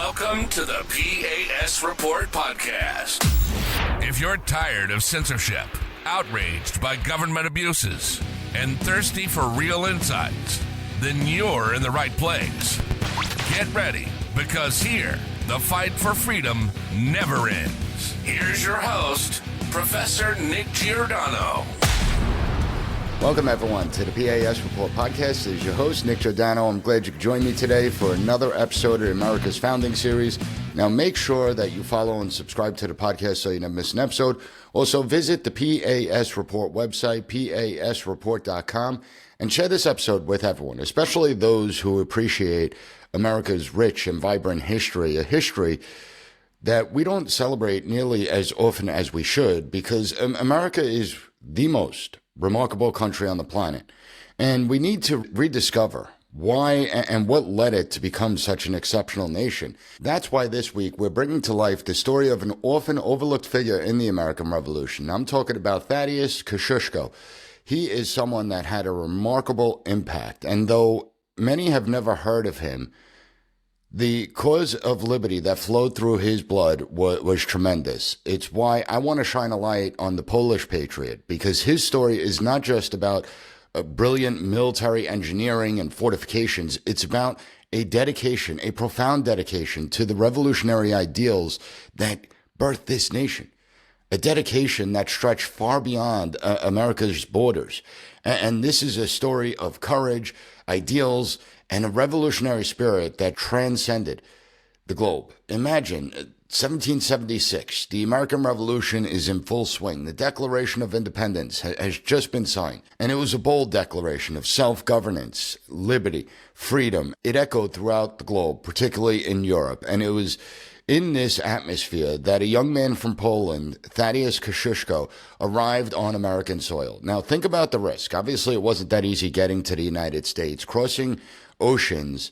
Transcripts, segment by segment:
Welcome to the P.A.S. Report podcast. If you're tired of censorship, outraged by government abuses, and thirsty for real insights, then you're in the right place. Get ready, because here, the fight for freedom never ends. Here's your host, Professor Nick Giordano. Welcome, everyone, to the P.A.S. Report podcast. This is your host, Nick Giordano. I'm glad you could join me today for another episode of America's Founding Series. Now, make sure that you follow and subscribe to the podcast so you never miss an episode. Also, visit the P.A.S. Report website, pasreport.com, and share this episode with everyone, especially those who appreciate America's rich and vibrant history, a history that we don't celebrate nearly as often as we should, because America is the most remarkable country on the planet. And we need to rediscover why and what led it to become such an exceptional nation. That's why this week we're bringing to life the story of an often overlooked figure in the American Revolution. I'm talking about Thaddeus Kosciuszko. He is someone that had a remarkable impact. And though many have never heard of him, the cause of liberty that flowed through his blood was tremendous. It's why I want to shine a light on the Polish Patriot, because his story is not just about a brilliant military engineering and fortifications. It's about a dedication, a profound dedication to the revolutionary ideals that birthed this nation. A dedication that stretched far beyond America's borders. And this is a story of courage, ideals, and a revolutionary spirit that transcended the globe. Imagine 1776, the American Revolution is in full swing. The Declaration of Independence has just been signed, and it was a bold declaration of self-governance, liberty, freedom. It echoed throughout the globe, particularly in Europe, and it was in this atmosphere that a young man from Poland, Thaddeus Kosciuszko, arrived on American soil. Now, think about the risk. Obviously, it wasn't that easy getting to the United States, crossing oceans,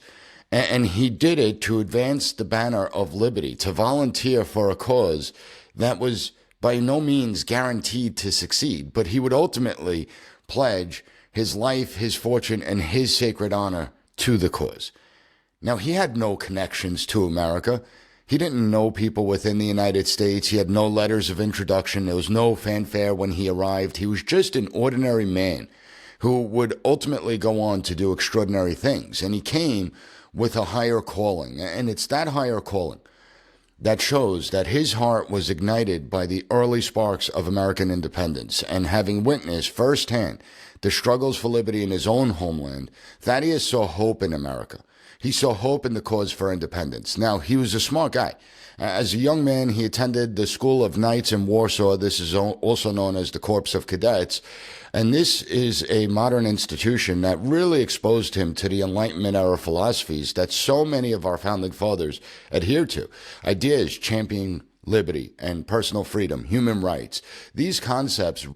and he did it to advance the banner of liberty, to volunteer for a cause that was by no means guaranteed to succeed, but he would ultimately pledge his life, his fortune, and his sacred honor to the cause. Now, he had no connections to America. He didn't know people within the United States. He had no letters of introduction. There was no fanfare when he arrived. He was just an ordinary man who would ultimately go on to do extraordinary things. And he came with a higher calling. And it's that higher calling that shows that his heart was ignited by the early sparks of American independence. And having witnessed firsthand the struggles for liberty in his own homeland, Thaddeus saw hope in America. He saw hope in the cause for independence. Now, he was a smart guy. As a young man, he attended the School of Knights in Warsaw. This is also known as the Corps of Cadets. And this is a modern institution that really exposed him to the Enlightenment era philosophies that so many of our founding fathers adhered to. Ideas championing liberty and personal freedom, human rights. These concepts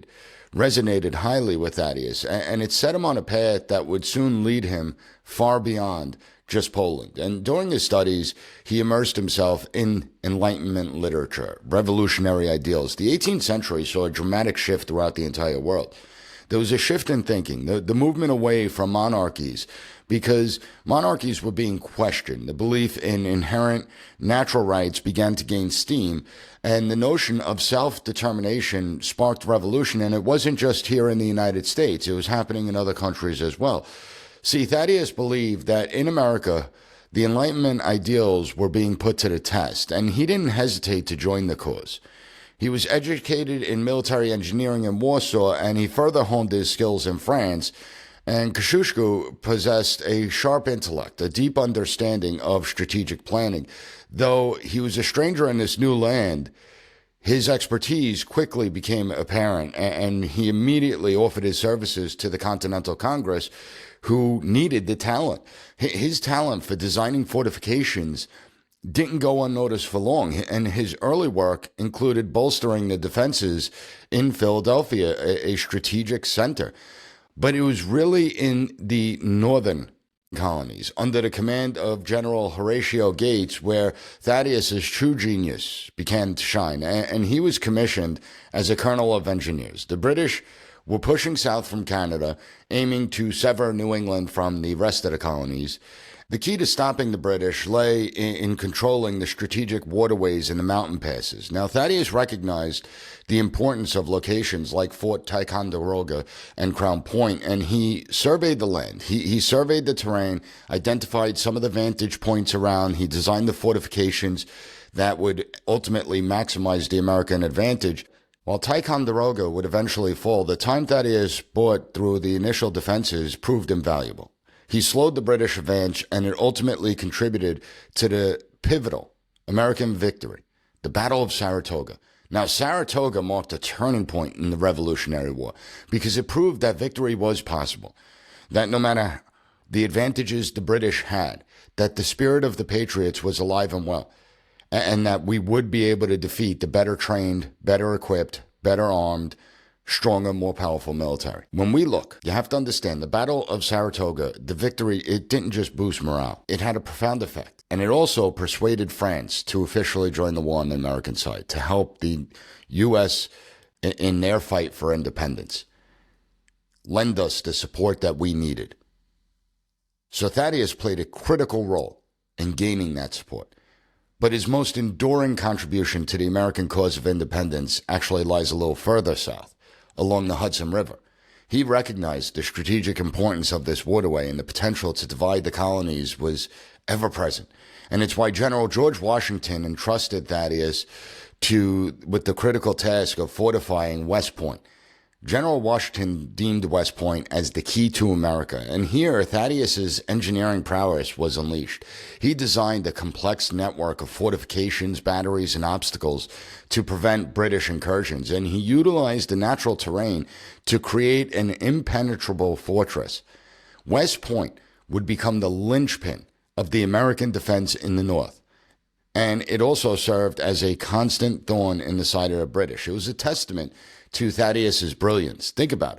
resonated highly with Thaddeus, and it set him on a path that would soon lead him far beyond just Poland. And during his studies, he immersed himself in Enlightenment literature, revolutionary ideals. The 18th century saw a dramatic shift throughout the entire world. There was a shift in thinking, the movement away from monarchies, because monarchies were being questioned. The belief in inherent natural rights began to gain steam, and the notion of self-determination sparked revolution. And it wasn't just here in the United States. It was happening in other countries as well. See, Thaddeus believed that in America, the Enlightenment ideals were being put to the test, and he didn't hesitate to join the cause. He was educated in military engineering in Warsaw, and he further honed his skills in France. And Kosciuszko possessed a sharp intellect, a deep understanding of strategic planning. Though he was a stranger in this new land, his expertise quickly became apparent, and he immediately offered his services to the Continental Congress, who needed the talent. His talent for designing fortifications didn't go unnoticed for long, and his early work included bolstering the defenses in Philadelphia, a strategic center. But it was really in the northern colonies, under the command of General Horatio Gates, where Thaddeus's true genius began to shine, and he was commissioned as a colonel of engineers. The British were pushing south from Canada, aiming to sever New England from the rest of the colonies, The key to stopping the British lay in controlling the strategic waterways and the mountain passes. Now, Thaddeus recognized the importance of locations like Fort Ticonderoga and Crown Point, and he surveyed the land. He surveyed the terrain, identified some of the vantage points around. He designed the fortifications that would ultimately maximize the American advantage. While Ticonderoga would eventually fall, the time Thaddeus bought through the initial defenses proved invaluable. He slowed the British advance, and it ultimately contributed to the pivotal American victory, the Battle of Saratoga. Now, Saratoga marked a turning point in the Revolutionary War because it proved that victory was possible, that no matter the advantages the British had, that the spirit of the Patriots was alive and well, and that we would be able to defeat the better trained, better equipped, better armed, stronger, more powerful military. When we look, you have to understand the Battle of Saratoga, the victory, it didn't just boost morale. It had a profound effect. And it also persuaded France to officially join the war on the American side, to help the U.S. in their fight for independence, lend us the support that we needed. So Thaddeus played a critical role in gaining that support. But his most enduring contribution to the American cause of independence actually lies a little further south, along the Hudson River. He recognized the strategic importance of this waterway, and the potential to divide the colonies was ever present. And it's why General George Washington entrusted Thaddeus with the critical task of fortifying West Point. General Washington deemed West Point as the key to America, and here Thaddeus's engineering prowess was unleashed. He designed a complex network of fortifications, batteries, and obstacles to prevent British incursions, and he utilized the natural terrain to create an impenetrable fortress. West Point would become the linchpin of the American defense in the North, and it also served as a constant thorn in the side of the British. It was a testament to Thaddeus's brilliance. Think about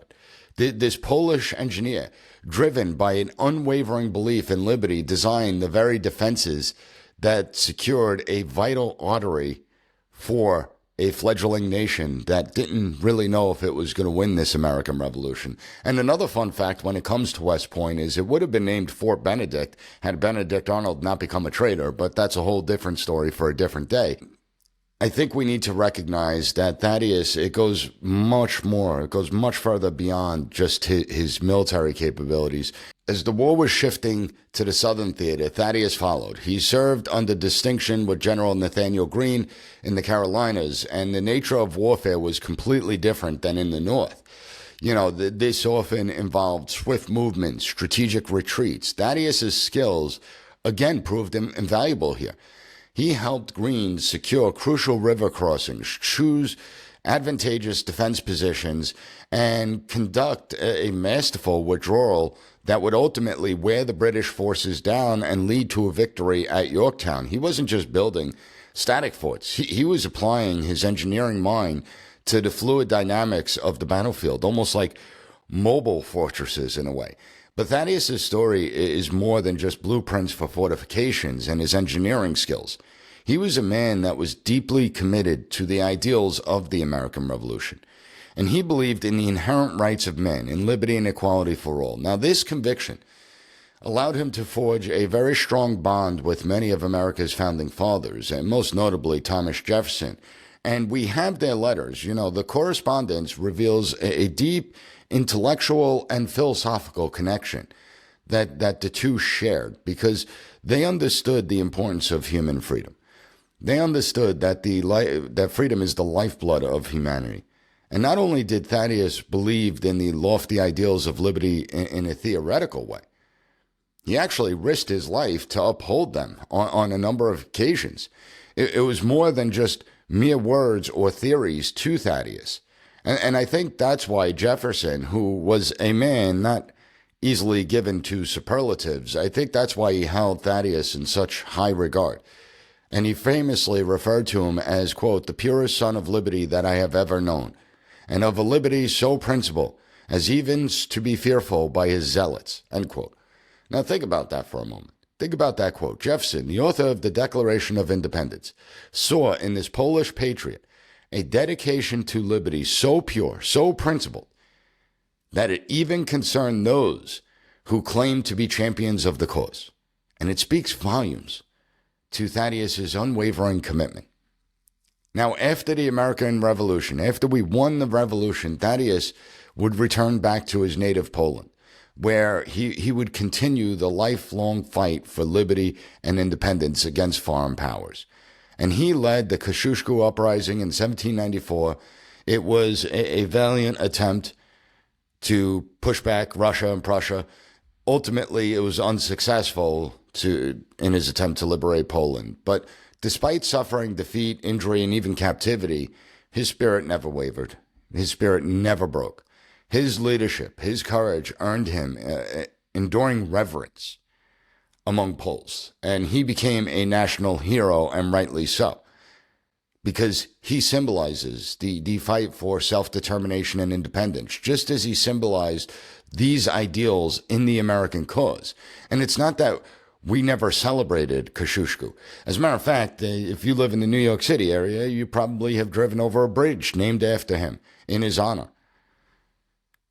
it. This Polish engineer, driven by an unwavering belief in liberty, designed the very defenses that secured a vital artery for a fledgling nation that didn't really know if it was going to win this American Revolution. And another fun fact when it comes to West Point is it would have been named Fort Benedict had Benedict Arnold not become a traitor, but that's a whole different story for a different day. I think we need to recognize that Thaddeus, it goes much further beyond just his military capabilities. As the war was shifting to the Southern Theater, Thaddeus followed. He served under distinction with General Nathaniel Greene in the Carolinas, and the nature of warfare was completely different than in the North. You know, this often involved swift movements, strategic retreats. Thaddeus's skills, again, proved invaluable here. He helped Greene secure crucial river crossings, choose advantageous defense positions, and conduct a masterful withdrawal that would ultimately wear the British forces down and lead to a victory at Yorktown. He wasn't just building static forts. He was applying his engineering mind to the fluid dynamics of the battlefield, almost like mobile fortresses in a way. But Thaddeus' story is more than just blueprints for fortifications and his engineering skills. He was a man that was deeply committed to the ideals of the American Revolution, and he believed in the inherent rights of men, in liberty and equality for all. Now, this conviction allowed him to forge a very strong bond with many of America's founding fathers, and most notably Thomas Jefferson. And we have their letters. You know, the correspondence reveals a deep intellectual and philosophical connection that the two shared, because they understood the importance of human freedom. They understood that that freedom is the lifeblood of humanity. And not only did Thaddeus believe in the lofty ideals of liberty in a theoretical way, he actually risked his life to uphold them on a number of occasions. It was more than just mere words or theories to Thaddeus. And I think that's why Jefferson, who was a man not easily given to superlatives, I think that's why he held Thaddeus in such high regard. And he famously referred to him as, quote, the purest son of liberty that I have ever known, and of a liberty so principal as even to be fearful by his zealots, end quote. Now think about that for a moment. Think about that quote. Jefferson, the author of the Declaration of Independence, saw in this Polish patriot a dedication to liberty so pure, so principled, that it even concerned those who claimed to be champions of the cause. And it speaks volumes to Thaddeus's unwavering commitment. Now, after the American Revolution, after we won the revolution, Thaddeus would return back to his native Poland, where he would continue the lifelong fight for liberty and independence against foreign powers. And he led the Kosciuszko uprising in 1794. It was a valiant attempt to push back Russia and Prussia. Ultimately, it was unsuccessful in his attempt to liberate Poland. But despite suffering defeat, injury, and even captivity, his spirit never wavered. His spirit never broke. His leadership, his courage earned him enduring reverence among Poles. And he became a national hero, and rightly so, because he symbolizes the fight for self-determination and independence, just as he symbolized these ideals in the American cause. And it's not that we never celebrated Kosciuszko. As a matter of fact, if you live in the New York City area, you probably have driven over a bridge named after him in his honor.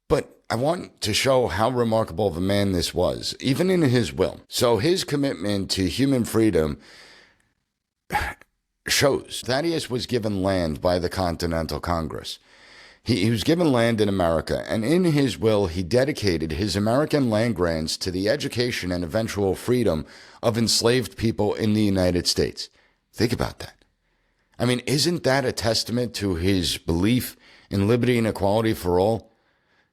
But I want to show how remarkable of a man this was, even in his will. So his commitment to human freedom shows. Thaddeus was given land by the Continental Congress. He was given land in America, and in his will, he dedicated his American land grants to the education and eventual freedom of enslaved people in the United States. Think about that. I mean, isn't that a testament to his belief in liberty and equality for all?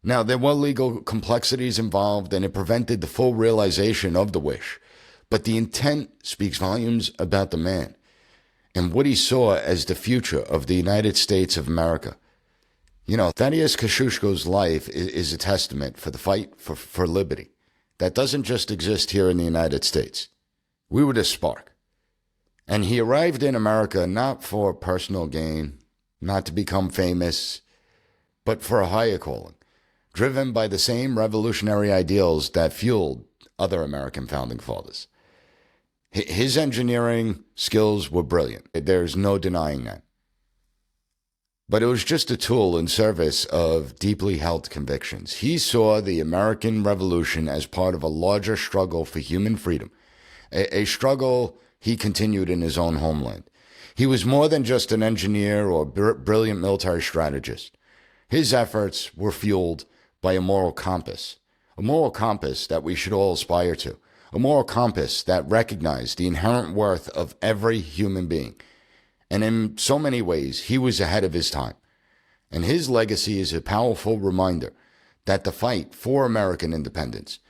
Now, there were legal complexities involved, and it prevented the full realization of the wish. But the intent speaks volumes about the man and what he saw as the future of the United States of America. You know, Thaddeus Kosciuszko's life is a testament for the fight for liberty that doesn't just exist here in the United States. We were the spark. And he arrived in America not for personal gain, not to become famous, but for a higher calling, driven by the same revolutionary ideals that fueled other American founding fathers. His engineering skills were brilliant. There's no denying that. But it was just a tool in service of deeply held convictions. He saw the American Revolution as part of a larger struggle for human freedom, a struggle he continued in his own homeland. He was more than just an engineer or brilliant military strategist. His efforts were fueled by a moral compass that we should all aspire to, a moral compass that recognized the inherent worth of every human being. And in so many ways, he was ahead of his time. And his legacy is a powerful reminder that the fight for American independence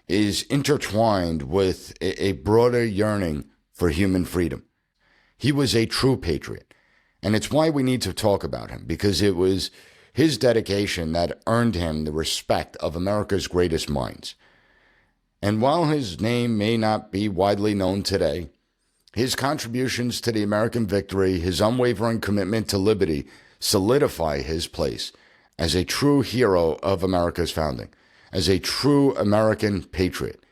is intertwined with a broader yearning for human freedom. He was a true patriot. And it's why we need to talk about him, because it was his dedication that earned him the respect of America's greatest minds. And while his name may not be widely known today, his contributions to the American victory, his unwavering commitment to liberty, solidify his place as a true hero of America's founding, as a true American patriot.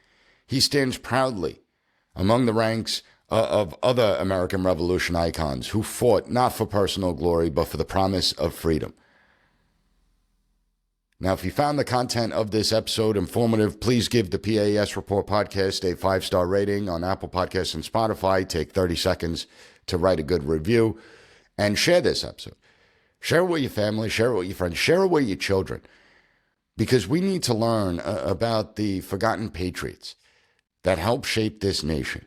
He stands proudly among the ranks of other American Revolution icons who fought not for personal glory, but for the promise of freedom. Now, if you found the content of this episode informative, please give the P.A.S. Report podcast a 5-star rating on Apple Podcasts and Spotify. Take 30 seconds to write a good review and share this episode. Share it with your family, share it with your friends, share it with your children, because we need to learn about the forgotten patriots that helped shape this nation.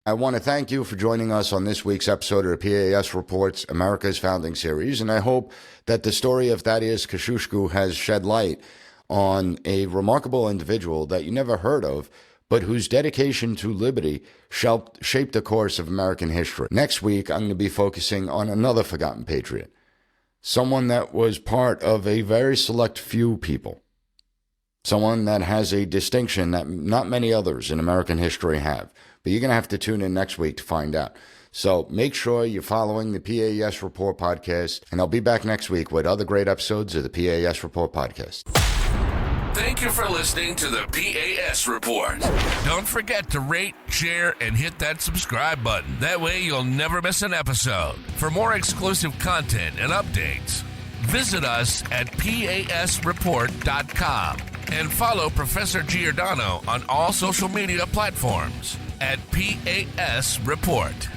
I want to thank you for joining us on this week's episode of the P.A.S. Report's America's Founding Series, and I hope that the story of Thaddeus Kosciuszko has shed light on a remarkable individual that you never heard of, but whose dedication to liberty shaped the course of American history. Next week, I'm going to be focusing on another forgotten patriot, someone that was part of a very select few people, someone that has a distinction that not many others in American history have. But you're going to have to tune in next week to find out. So make sure you're following the P.A.S. Report podcast, and I'll be back next week with other great episodes of the P.A.S. Report podcast. Thank you for listening to the P.A.S. Report. Don't forget to rate, share, and hit that subscribe button. That way you'll never miss an episode. For more exclusive content and updates, visit us at pasreport.com and follow Professor Giordano on all social media platforms. at P.A.S. Report.